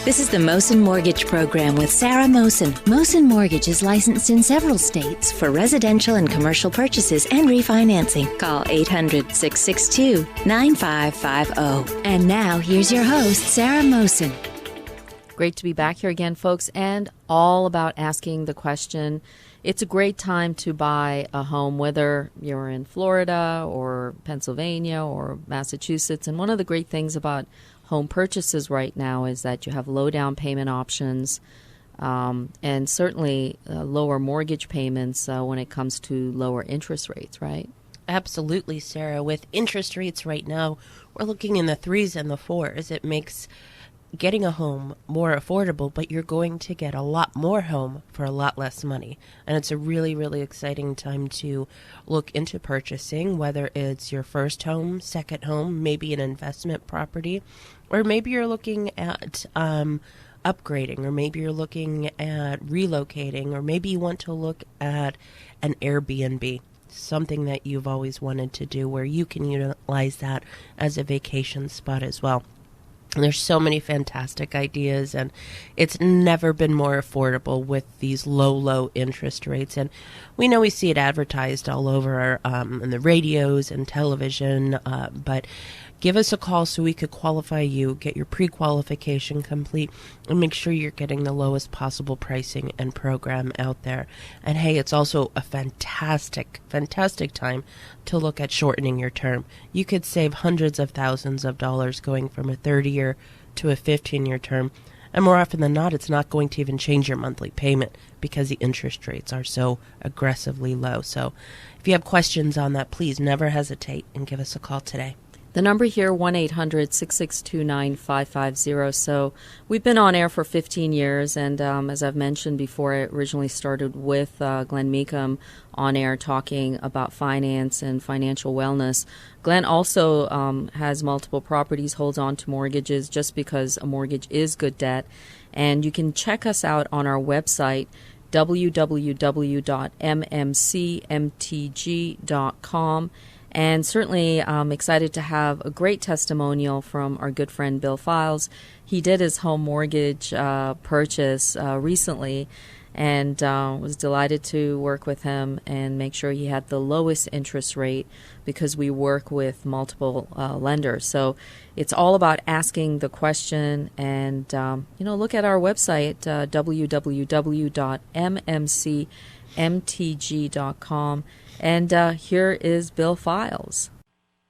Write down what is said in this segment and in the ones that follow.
This is the Mohsin Mortgage Program with Sarah Mohsin. Mohsin Mortgage is licensed in several states for residential and commercial purchases and refinancing. Call 800-662-9550. And now, here's your host, Sarah Mohsin. Great to be back here again, folks, and all about asking the question. It's a great time to buy a home, whether you're in Florida or Pennsylvania or Massachusetts. And one of the great things about home purchases right now is that you have low down payment options and certainly lower mortgage payments when it comes to lower interest rates, right? Absolutely, Sarah. With interest rates right now, we're looking in the 3s and the 4s. It makes getting a home more affordable, but you're going to get a lot more home for a lot less money. And it's a really, really exciting time to look into purchasing, whether it's your first home, second home, maybe an investment property, or maybe you're looking at upgrading, or maybe you're looking at relocating, or maybe you want to look at an Airbnb, something that you've always wanted to do where you can utilize that as a vacation spot as well. And there's so many fantastic ideas, and it's never been more affordable with these low interest rates. And we know we see it advertised all over in the radios and television, but give us a call so we could qualify you, get your pre-qualification complete, and make sure you're getting the lowest possible pricing and program out there. And hey, it's also a fantastic time to look at shortening your term. You could save hundreds of thousands of dollars going from a 30-year to a 15-year term. And more often than not, it's not going to even change your monthly payment because the interest rates are so aggressively low. So if you have questions on that, please never hesitate and give us a call today. The number here, 1-800-662-9550. So we've been on air for 15 years, and as I've mentioned before, I originally started with Glenn Meekum on air talking about finance and financial wellness. Glenn also has multiple properties, holds on to mortgages just because a mortgage is good debt. And you can check us out on our website, www.mmcmtg.com. And certainly I'm excited to have a great testimonial from our good friend Bill Files. He did his home mortgage purchase recently, and was delighted to work with him and make sure he had the lowest interest rate because we work with multiple lenders. So it's all about asking the question, and look at our website, www.mmcmtg.com. And here is Bill Files.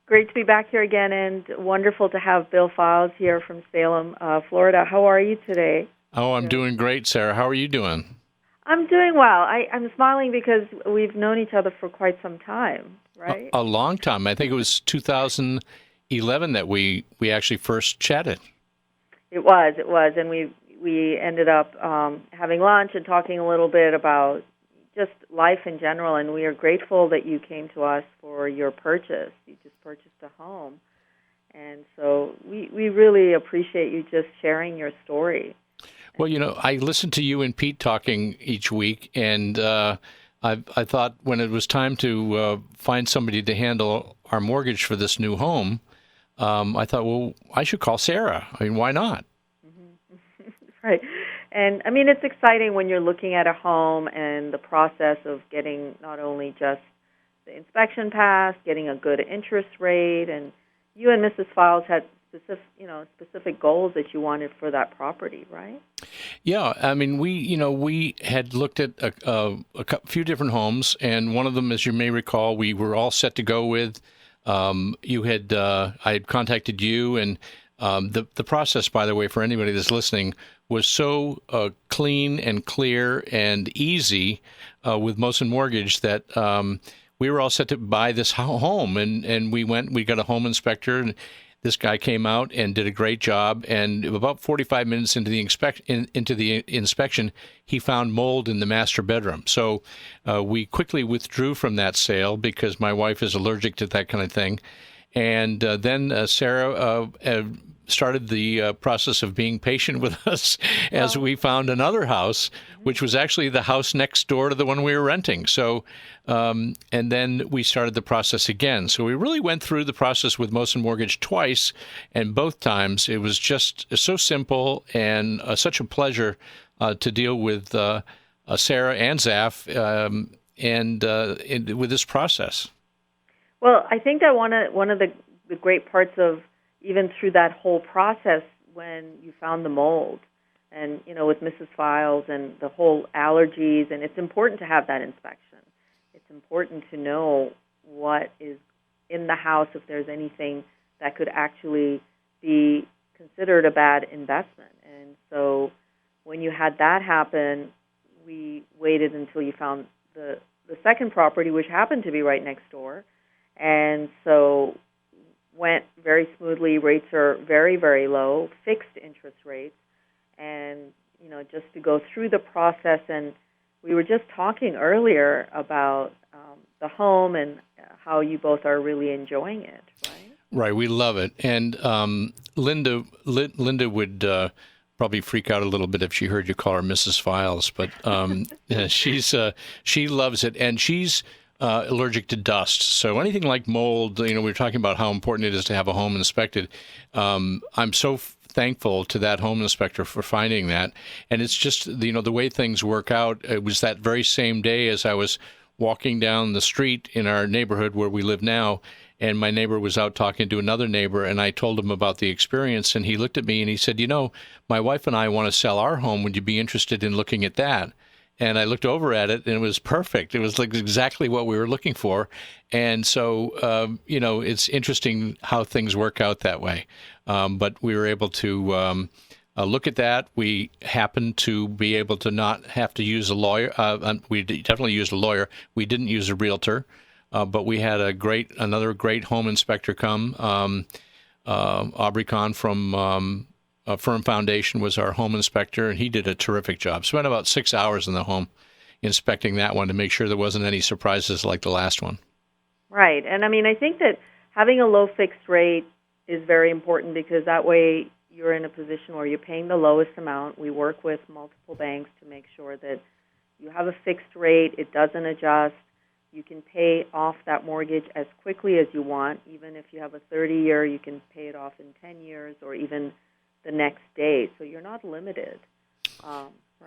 Great to be back here again, and wonderful to have Bill Files here from Salem, Florida. How are you today? Oh, I'm doing great, Sarah. How are you doing? I'm doing well. I'm smiling because we've known each other for quite some time, right? A long time. I think it was 2011 that we actually first chatted. It was, and we ended up having lunch and talking a little bit about just life in general, and we are grateful that you came to us for your purchase. You just purchased a home, and so we really appreciate you just sharing your story. Well, I listen to you and Pete talking each week, and I thought when it was time to find somebody to handle our mortgage for this new home, I thought, well, I should call Sarah. I mean, why not? Mm-hmm. Right. And, it's exciting when you're looking at a home and the process of getting not only just the inspection passed, getting a good interest rate, and you and Mrs. Files had specific goals that you wanted for that property, right? Yeah, we had looked at a few different homes, and one of them, as you may recall, we were all set to go with. I had contacted you, and the process, by the way, for anybody that's listening, was so clean and clear and easy with Mohsin Mortgage that we were all set to buy this home, and we got a home inspector, and this guy came out and did a great job. And about 45 minutes into the inspection, he found mold in the master bedroom. So we quickly withdrew from that sale because my wife is allergic to that kind of thing. And then Sarah started the process of being patient with us as we found another house, which was actually the house next door to the one we were renting. So, and then we started the process again. So we really went through the process with Mohsin Mortgage twice, and both times it was just so simple and such a pleasure to deal with Sarah and Zaf with this process. Well, I think that one of the great parts of even through that whole process when you found the mold and, with Mrs. Files and the whole allergies, and it's important to have that inspection. It's important to know what is in the house, if there's anything that could actually be considered a bad investment. And so when you had that happen, we waited until you found the second property, which happened to be right next door. And so went very smoothly. Rates are very, very low, fixed interest rates. And, just to go through the process. And we were just talking earlier about the home and how you both are really enjoying it, right? Right. We love it. And Linda would probably freak out a little bit if she heard you call her Mrs. Files. But she loves it. And she's allergic to dust. So anything like mold, we were talking about how important it is to have a home inspected. I'm so thankful to that home inspector for finding that. And it's just, the way things work out. It was that very same day as I was walking down the street in our neighborhood where we live now, and my neighbor was out talking to another neighbor, and I told him about the experience, and he looked at me and he said, my wife and I want to sell our home. Would you be interested in looking at that? And I looked over at it, and it was perfect. It was like exactly what we were looking for. And so, it's interesting how things work out that way. But we were able to look at that. We happened to be able to not have to use a lawyer. We definitely used a lawyer. We didn't use a realtor, but we had another great home inspector come. Aubrey Kahn from Firm Foundation was our home inspector, and he did a terrific job. Spent about 6 hours in the home inspecting that one to make sure there wasn't any surprises like the last one. Right. And I think that having a low fixed rate is very important because that way you're in a position where you're paying the lowest amount. We work with multiple banks to make sure that you have a fixed rate, it doesn't adjust. You can pay off that mortgage as quickly as you want. Even if you have a 30-year, you can pay it off in 10 years or even the next day, so you're not limited.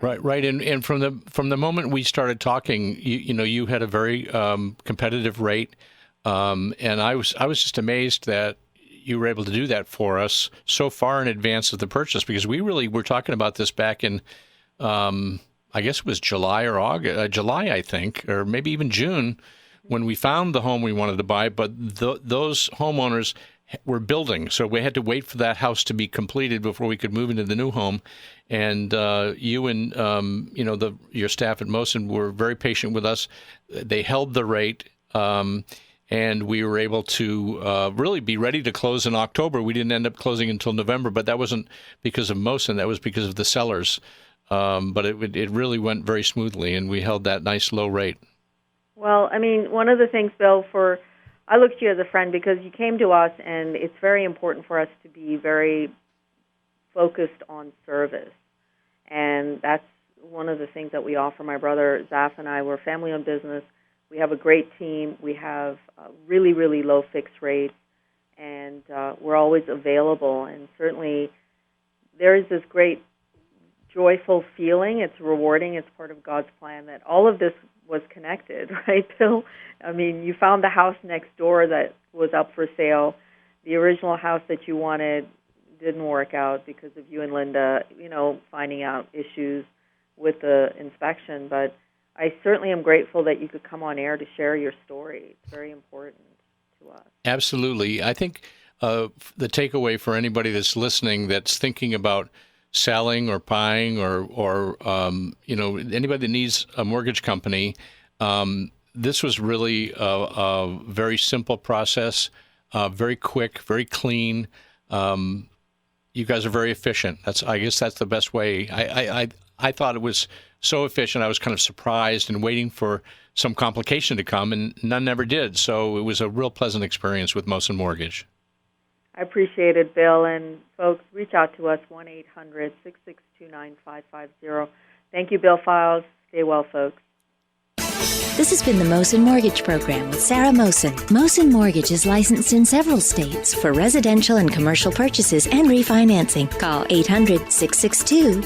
Right. And from the moment we started talking, you had a very competitive rate, and I was just amazed that you were able to do that for us so far in advance of the purchase, because we really were talking about this back in, I guess it was July or August, July, I think, or maybe even June, when we found the home we wanted to buy. But those homeowners were building, so we had to wait for that house to be completed before we could move into the new home. And you and your staff at Mohsin were very patient with us. They held the rate, and we were able to really be ready to close in October. We didn't end up closing until November, but that wasn't because of Mohsin. That was because of the sellers. But it really went very smoothly, and we held that nice low rate. Well, one of the things, Bill, I look to you as a friend because you came to us, and it's very important for us to be very focused on service. And that's one of the things that we offer. My brother, Zaf, and I, we're a family-owned business. We have a great team. We have really, really low fixed rates, and we're always available. And certainly there is this great joyful feeling. It's rewarding. It's part of God's plan that all of this was connected, right, Bill? You found the house next door that was up for sale. The original house that you wanted didn't work out because of you and Linda, finding out issues with the inspection. But I certainly am grateful that you could come on air to share your story. It's very important to us. Absolutely. I think the takeaway for anybody that's listening that's thinking about selling or buying or anybody that needs a mortgage company, this was really a very simple process, very quick, very clean. You guys are very efficient. I guess that's the best way. I thought it was so efficient. I was kind of surprised and waiting for some complication to come, and none ever did. So it was a real pleasant experience with Mohsin Mortgage. I appreciate it, Bill. And folks, reach out to us, 1-800-662-9550. Thank you, Bill Files. Stay well, folks. This has been the Mohsin Mortgage Program with Sarah Mohsin. Mohsin Mortgage is licensed in several states for residential and commercial purchases and refinancing. Call 800-662-9550.